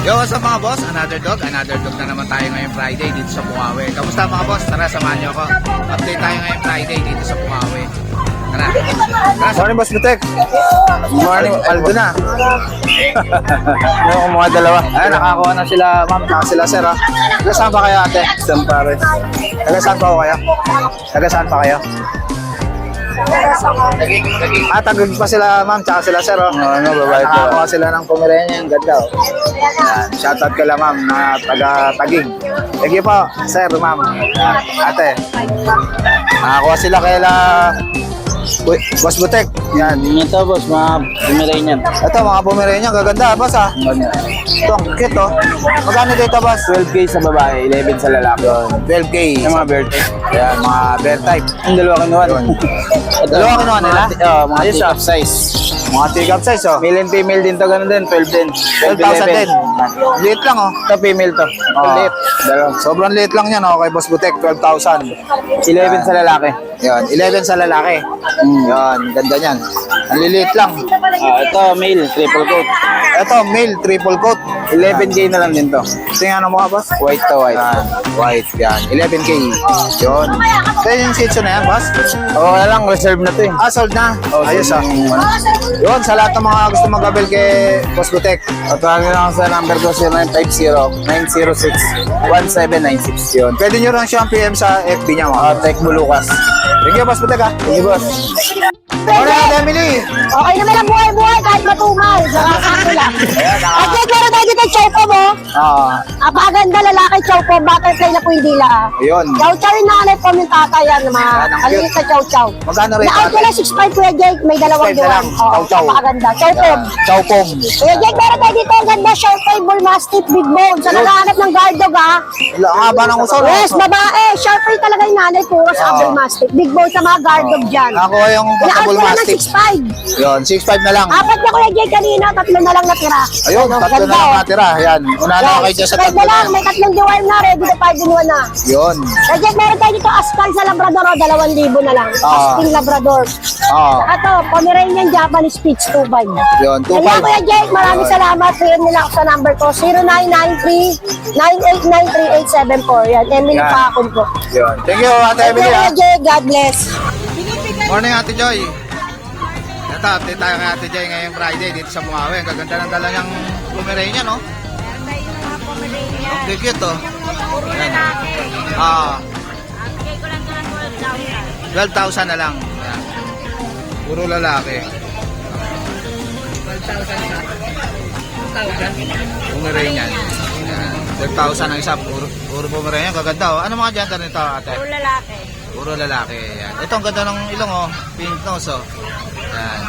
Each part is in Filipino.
Yo, what's up mga boss? Another dog na naman tayo ngayong Friday dito sa Bukawi. Kamusta mga boss? Tara, samahan niyo ako. Update tayo ngayong Friday dito sa Bukawi. Tara. Morning, Boss Butek. Morning, Aldo na. Ano mga dalawa? Ay, nakakuha na sila, ma'am. Naka sila, sir, ha? Taga saan pa kayo, ate? Sampares. Taga saan pa kayo? Taga saan pa kayo? Tagag pa sila, ma'am. Tsaka sila, sir, oh. babae ko. Nakakuha sila ng Pomeranian. Ang ganda, oh. Yan. Shoutout ka lang, ma'am, na taga-tagig. Thank you po, sir, ma'am. Ate. Nakakuha sila kaila Boss Butek. Yan. Ito, boss, mga Pomeranian. Ito, mga Pomeranian. Gaganda, boss, ha? Ito, ang cute, oh. Magkano dito, boss? 12K sa babae, 11 sa lalaki. 12K. Yung mga bear type. Yan, mga bear type. Yung dalawa kinuha. Dalawa kinuha nila? Mga Ayos, take-up size. Mga take-up size, oh. Male and female din to, ganun din, 12 din. 12,000 din. Liit lang, oh. Ito, female to. Oh. Liit. Dalawa. Sobrang liit lang yan, oh, kay Boss Butek. 12,000. 11 sa lalaki. Yan, 11 sa lalaki. Yan, ganda niyan. Ang liliit lang. Ito, male, triple coat. Ito, male, triple coat. 11K na lang din to. Tingnan mo ka, boss? White to white. Yan, white, yan. 11K. Yun. Kaya yung shih tzu na yan, boss? Oo, na lang, reserve na to eh. Ah, sold na. Ayos, ah. Yun, sa lahat ng mga gusto mag-abel kay Boss Butek. Tawagin lang ako sa number ko, 0950-906-1796. Yun. Pwede nyo lang siyang PM sa FB niya, mga. Tech Bulukas. Thank you, Boss Butek, ha? Sige, boss. Morning, Emily. Okay naman ang buhay-buhay kahit matumal. Nakakako lang. At yun, meron tayo dito chow po mo. Apaganda lalaki chow po. Butterfly na po yung dila. Yun. Chow chow yung nanay po yung tata yan. Mga Yan, ang cute. kaliit na chow chow. Magkano rate Naan ko natin? lang 6'5 Kuya Jake. May dalawang 6'5 na lang. diwan. Chow chow. Apaganda. Chow po. Chow pom. Kuya Jake, meron tayo dito. Ang ganda short toy bull mastiff big bone. Sa Yun. naghahanap ng guard dog ha. Ang haba ng usaw. Yes, babae. Short toy talaga yung nanay puro sa Oo. bull mastiff. Big bone sa mga guard dog dyan. Ako yung Naan portable ko lang ng mastiff. 6'5. Yun, 6'5 na lang. Apat na Kuya Jake kanina, tatlo na lang natira. Ayun, tatlo na lang natira. Yan. Una na kayo dyan sa Subscribe tatlo na lang, na. may tatlong deworm na, ready to 5 in 1 na. Yun. Kaya Jake, meron tayo dito Askal sa Labrador, 2,000 na lang. Asking Labrador. Oo. Saka to, Pomeranian Japanese Spitz 2.5. Yun, Kaya 2.5. Kuya Jake, maraming salamat. Pwede nila ako sa number ko, 0993-9893874. Yan, Emily Yan. Pakon po. Yun. Thank you, Ate Thank you, Emily, ha. Kuya Jake. God bless. Morning, Ate Joy. Ito, update tayo kay Ate Joy ngayong Friday dito sa Bukawi. Ang gaganda ng dala niyang Pomeranian, no? Ang cute, oh. Puro lalaki. Ah, Ang bigay ko lang ito ng 12,000 12,000. na lang. Yan. Puro lalaki. 12,000. Pomeranian. Yan. 12,000 ang isa. Puro Pomeranian. Gaganda, oh. Ano mga gender nito, ate? Puro lalaki. Puro lalaki. Yan. Ito, ang ganda ng ilong, oh. Pink nose, oh. Yan.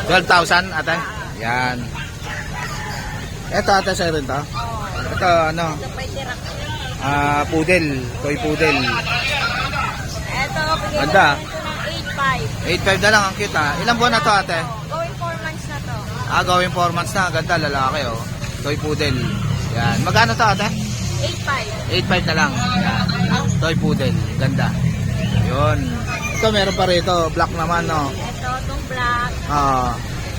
12,000, ate. Yan. Ito, ate, sa'yo rin to. Ito, ano? Ito pa yung tira ko. Poodle. Toy poodle. Ito, bigay ko Ganda. lang ito ng 8,500 na lang. Ang cute, ha. Ilang buwan na to, ate? 8,500. Going 4 months na to. Gawin 4 months na. Ganda, lalaki, oh. Toy poodle. Yan. Magkano to, ate? 8,500. 8,500 na lang. Yan. Toy poodle. Ganda. Yun. Ito, meron pa rito. Black naman, no? Ito, itong black.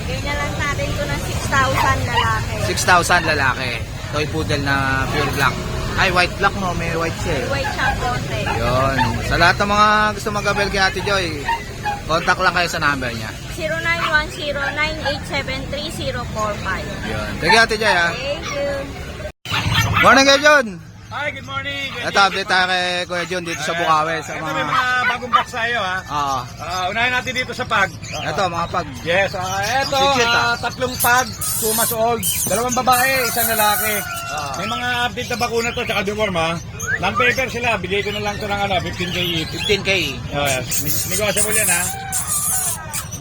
Bigay na lang natin ito ng 6,000 lalaki. 6,000 lalaki. Toy poodle na pure black. Ay, white black, no? May white siya, eh. White shot konti. Yun. Sa lahat ng mga gusto mag-abel kay Ate Joy, contact lang kayo sa number niya. 0910-987-3045. Yun. Thank you, Ate Joy, ha. Thank you. Morning, Kuya John. Hi, good morning. Ito, update tayo kay Kuya John dito sa Bukawi. Sa Ito may mga... mga bagong box tayo ha. Oo. Unahin natin dito sa pag. Ito, mga pag. Yes, ito, Ang cute, tatlong pag, 2 months old. Dalawang babae, isang lalaki. May mga update na bakuna to, tsaka deworm ha. Non-paper sila, bigay ko na lang to ng 15K each. 15K. Negotiable yan ha.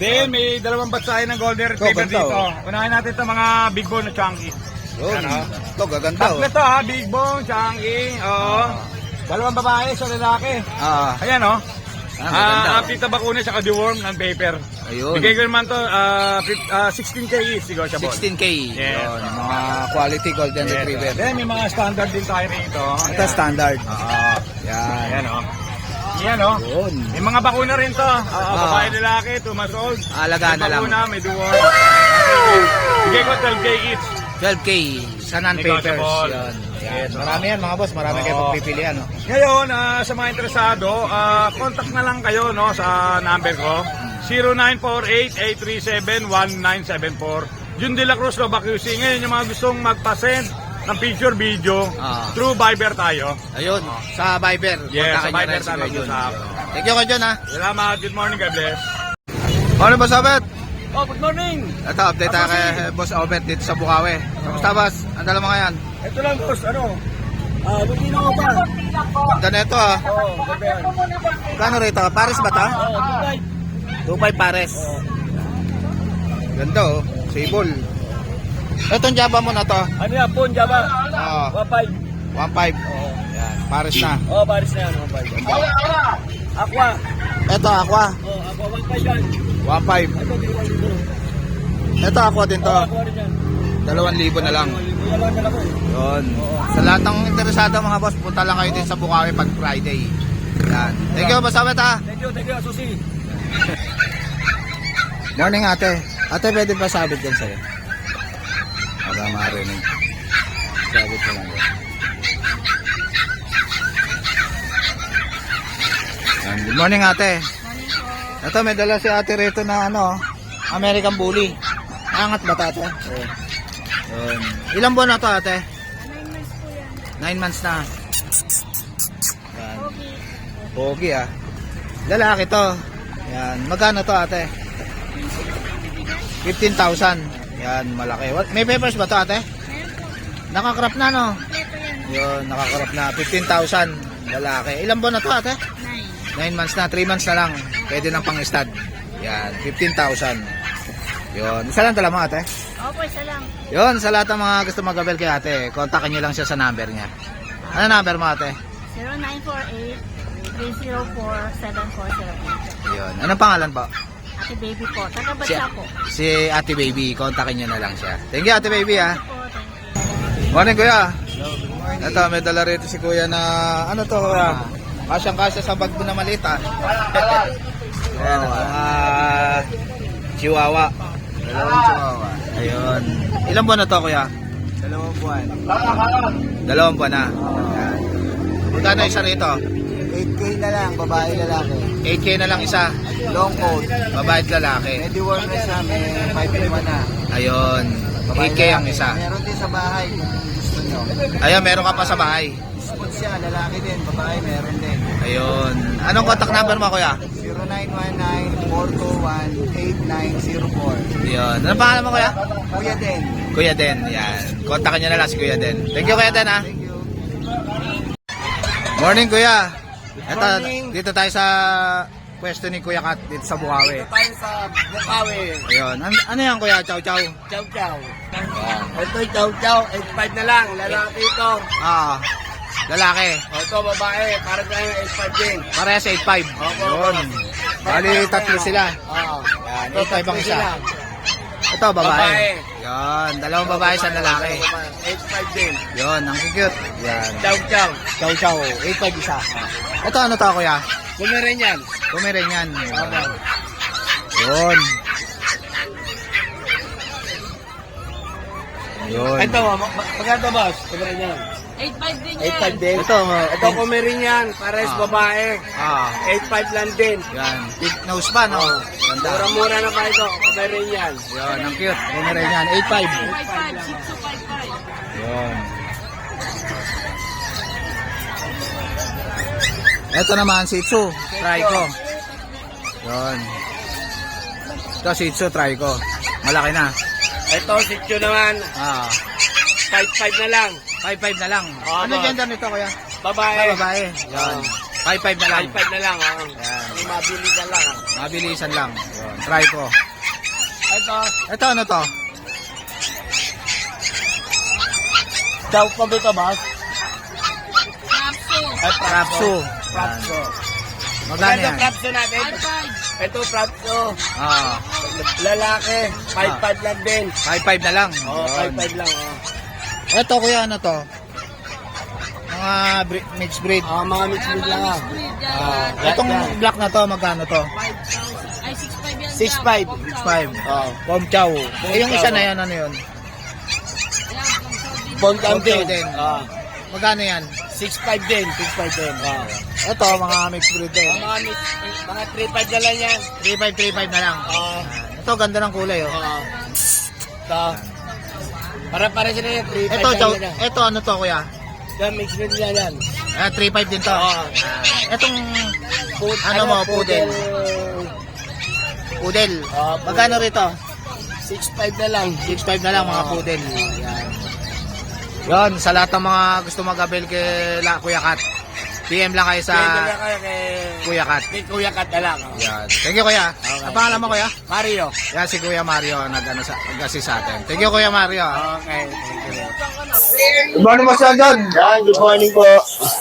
Then, may dalawang batch tayo ng golden retriever ganda, dito. oh. Unahin natin ito mga big bone na chunky. Yun. Ano? Ito, gaganda, oh. Tatlo to ha, big bone, chunky, oo. Dalawang babae, isang lalaki. Ayan oh. Gaganda, oh. Update na bakuna tsaka deworm ng paper. Ayun. Bigay ko naman to 16K each negotiable. 16K. Yes. Yun. Mga quality golden Yes. retriever. Then may mga standard din tayo rito. Ito, standard. Yan. Yan. Ayan oh. Yan oh. Yun. May mga bakuna rin to. Babae lalaki, 2 months old. Alagaan na May lang. bakuna, may deworm. Bigay ko 12K each. 12K sa non-papers. Negotiable. Yan. Yan. Marami yan mga boss, marami kayo Oo. pagpipilian. No? Ngayon, sa mga interesado, contact na lang kayo no, sa number ko. 0948-837-1974. Jun de la Cruz, Loba QC. Ngayon, yung mga gustong magpa-send ng picture video, through Viber tayo. Ayun, sa Viber. Yes, sa Kontakin nyo Viber rin si tayo Kuya Jun. mag-usap. Thank you, Kuya Jun, ha. Salamat. Good morning, God bless. Ano ba, Sabet? Oh, good morning. Ito, update tayo kay Boss Obet dito sa Bukawi. Kamusta, boss? Ang dala mo ngayon? Ito lang, boss. Lutino ko pa. Ganda ito, ha. Ganda yan. Kano rito? Pares ba ito? 2.5 pares. Ganda, oh. Sable. Itong Java mo na to. Ano yan, Pon, Java? Oo. 1.5. 1.5. Yan, pares na. Oh, Paris na yan, 1.5. Aqua. Ito, aqua. Oh, Aqua, 1.5 yan. 1.5. Ito, 2.5. Ito, aqua din to. Aqua rin yan. 2,000 na lang. Yan lang dala ko eh. Yun. Sa lahat ng interesado mga boss, punta lang kayo din sa Bukawi pag Friday. Yan. Thank you, Boss Obet, ha. Thank you, Susi. Morning, ate. Ate, pwede pa sabit yan sa'yo? Para marinig. Sabit ko lang yan. Yan. Good morning, ate. Ito, may dala si ate rito na American Bully. Angat ba ito, ate? Oo. Yun. Ilang buwan na to, ate? 9 months na. Yan. Pogi, ah. Lalaki to. Yan. Magkano to, ate? 15,000. Yan, malaki. May papers ba to, ate? Nakakrap na, no? Yun, nakakrap na. 15,000. Lalaki. Ilang buwan na to, ate? 9 months na. 3 months na lang. Pwede ng pang-stud. Yan, 15,000. Yun. Isa lang dala mo, ate? Opo, isa lang. Yun, sa lahat ng mga gusto mag-abel kay ate, kontakin nyo lang siya sa number niya. Ano number mo, ate? 0948-304-7408. Yun. Anong pangalan po? Ate Baby po. Taga-Batsa po. Si Ate Baby. Kontakin nyo na lang siya. Thank you, Ate Baby, ha. Po, thank you. Morning, Kuya. Ito, may dala rito si Kuya na, ano to, Kuya? Kasyang-kasya sa bag mo na maliit, ha. Ayan, Chihuahua. Dalawang chihuahua. Ayun. Ilang buwan na to, Kuya? 2 buwan. 2 buwan na. Ayan. Magkano isa rito? 8K na lang, babae lalaki. 8K na lang isa. Long coat. Babae at lalaki. Pwede work na siya, may 5-in-1 na. Ayun. 8K ang isa. Meron din sa bahay kung gusto nyo. Ayun, meron ka pa sa bahay. Spot siya, lalaki din, babae meron din. Ayun. Anong contact number mo, Kuya? 0919-421-8904. Ayun. Anong pangalan mo, Kuya? Kuya din. Kuya Den. Yan. Kontakin nyo na lang si Kuya Den. Thank you, Kuya Den, ha. Thank you. Morning, Kuya. Ito, morning. dito tayo sa pwesto ni Kuya Kat dito sa Bukawi. Tayo sa Bukawi. Ayun. Ano yan, Kuya? Chow Chow. Chow chow. Ito chow chow, 8.5 na lang. Lalaki ito. Ah. Lalaki. Ito babae, para sa 8.5 din. Parehas 8.5. Opo. Yun. Bali, tatlo sila. Oo. Yan. 8.5 ang isa. Ito, babae. Yan. Dalawang babae, isang lalaki. 8.5 din. Yun. Ang cute. Yan. Chow chow. Chow Chow. 8.5 isa. Ito, ano to, Kuya? Kumirin yan. Kumirin yan. Yun. Yun. Ito, magkano boss? Kumirin yan. 8.5 din yan. 8.5 din. Ito, Ito kumirin yan, pares babae. ah, 8.5 lang din. yan. Big nose pa, no? Ganda. Mura-mura na pa ito, kumirin yan. Yun, ang cute. Kumirin yan. 8.5. 5.5, 6 to 5.5. Yun. Ito naman, Shih Tzu. Trico. Yun. Ito, Shih Tzu, Trico. Malaki na. Ito, sityo naman, Ah, 5.5 na lang. 5.5 na lang. Ah, Ano boss. gender nito, Kuya? Babae. Babae. Yun. 5.5 na lang. 5.5 na lang, oh. Yan. Mabilisan lang. Mabilisan lang. Yun. Trico. Ito, Ito, ano to? chow pa ba ito, boss? Rapso. Ay, Rapso. Prapso. Magkano yan? Prapso natin. 5.5. Ito, Prapso. Ah, Lalaki, 5.5 lang din. 5.5 na lang. Oo, Yun. 5.5 lang, oh. Ito, Kuya, ano to? Mga mixed breed. Mga mix-mix lang, ah. Breed yan. Itong black na to, magkano to? 5,000. Ay, 6.5 yan. 6.5. 6.5. Oh. Pom chow. Eh, yung isa na yan, ano yun? Yan, Pontan Pontan din. din. Magkano yan? 6'5 din. 6'5 din. Ito, mga mixed breed din. Mga 3'5 na lang yan. 3.5 na lang. Ito, ganda ng kulay, oh. Ito. Para sila yan. 3'5 Ito, na lang. ito, ano to, kuya? Ito, mixed breed na yan. 3.5 din to. Itong, ano mo, poodle. Poodle. Magkano rito? 6'5 na lang. 6.5 na lang, mga poodle. Yan, sa lahat ng mga gusto mag-avail kay Kuya Kat, PM lang kayo sa Pwede na kayo kay Kuya Kat. Kuya Kat na lang. Yan. Thank you, Kuya. Ang pangalan mo, Kuya? Mario. Yan, si Kuya Mario, nag-assist sa atin. Thank you, Kuya Mario. Okay. Thank you. Good morning, Boss John John. Yan, good morning po.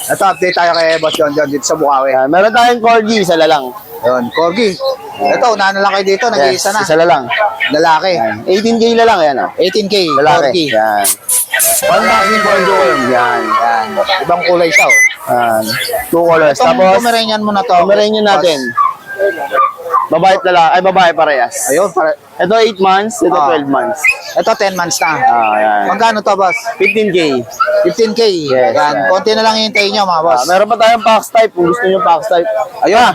Ito, update tayo kay Boss John John dito sa Bukawi. Meron tayong corgi, isa na lang. Yun, Corgi. Ito, unahan na lang kayo dito, nag-iisa na. isa na lang. Lalaki. 18K na lang, yan o. 18K, Lalaki. Corgi. Yan. One vaccine for Joel. Yan, yan. Ibang kulay siya, oh. Yan. Two colors. Itong Tapos, Pomeranian mo na to. Pomeranian natin. Babae at lalaki. Ay, babae parehas. Ayun, Ito 8 months, ito 12 months. ito 10 months na. Yan. Magkano to, boss? 15K. 15K. Yes, Yan, yes. konti na lang hintayin nyo, mga boss. Meron pa tayong box type, kung gusto nyo box type. Ayun.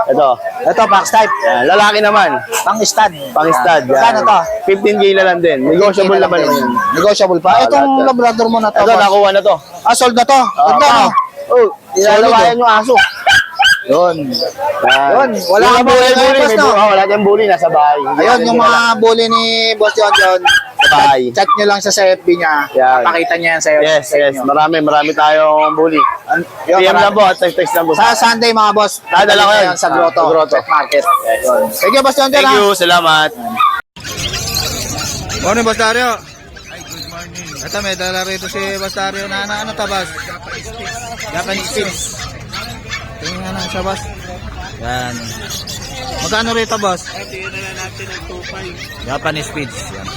Ito. Ito, box type. Yan. Lalaki naman. Pang-stud. Pang-stud. Magkano to? 15K na lang din. Negotiable naman yun. Negotiable pa. Ah, Itong lahat. Labrador mo na to, Ito, boss. nakuha na to. Sold na to. Ganda, no? Oh, ilalawayan yung aso. Yun. Yan. Yun, wala Yung kang bully, bully, bully, boss, may no? wala tayong bully, nasa bahay. Ayun, yung mga bully ni Boss John John. Sa bahay. Chat nyo lang siya sa FB niya. Yan. Pakita niya yan sa'yo. Yes, sa yes. inyo. Marami tayong bully. Yun, PM lang marami. po at text lang po. Sa Sunday, mga boss. Dala ko yan. Sa Grotto. Sa Grotto. Pet Market. Yun. Thank you, Boss John John. Thank you, salamat. Morning, Boss Dario. Ito, may dala rito si Boss Dario na ano to, boss? Japanese Spitz. Tingnan nga lang siya, boss. Yan. Magkano rito, boss? Japanese Spitz. Yan.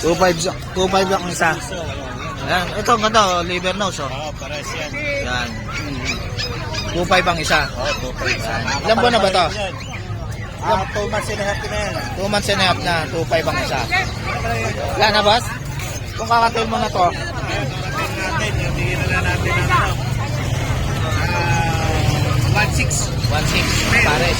2.5 lang isa. Yan. Ito, ang ganda, oh, liver nose, oh. Yan. 2.5 ang isa. Yan. Ilan buwan na ba to? 2 months and a half na yan. 2 months and a half na, 2.5 ang isa. Wala na, boss? Kung kakatil mo na to, 1.6 pares.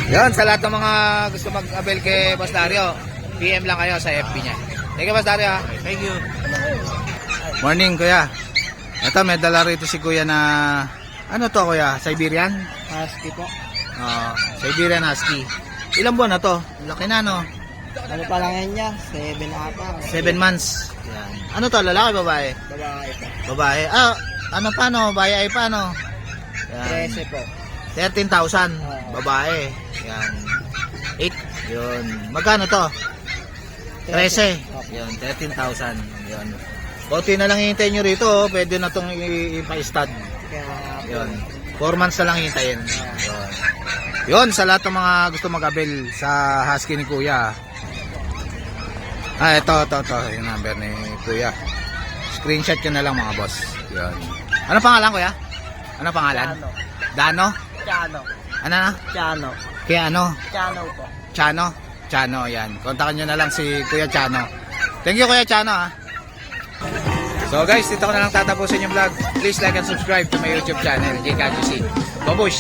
Yan, sa lahat ng mga gusto mag-avail kay Boss Dario, PM lang kayo sa FB niya. Thank you, Boss Dario. Thank you. Morning, kuya. Ito, may dala rito si kuya na, ano to, kuya? Siberian? Husky po. Siberian Husky. Ilang buwan na to? Laki na, no? Ano pa lang yan niya? 7 ata. 7 months. Yan. Ano to, lalaki, babae? Babae po. Babae. Ano pa, no? Babae ay pa, no? Yan. 13 po. 13,000. Babae. Yan. 8. Yun. Magkano to? 13. Yun. 13,000. Yun. Konti na lang hintayin nyo rito. Oh. Pwede na itong ipa-stud. Yun. 4 months na lang hintayin. Yun. Yun. Sa lahat ng mga gusto mag-avail sa husky ni Kuya. Ito. Yung number ni Kuya. Screenshot nyo na lang, mga boss. Yun. Ano pangalan, Kuya? Ano pangalan? Dano? Chano. Ano na? Chano. Kaya ano? Chano po. Chano? Chano, yan. Kontakan nyo na lang si Kuya Chano. Thank you, Kuya Chano, ha. So guys, dito ko na lang tatapusin yung vlog. Please like and subscribe to my YouTube channel, JKGC. Babush!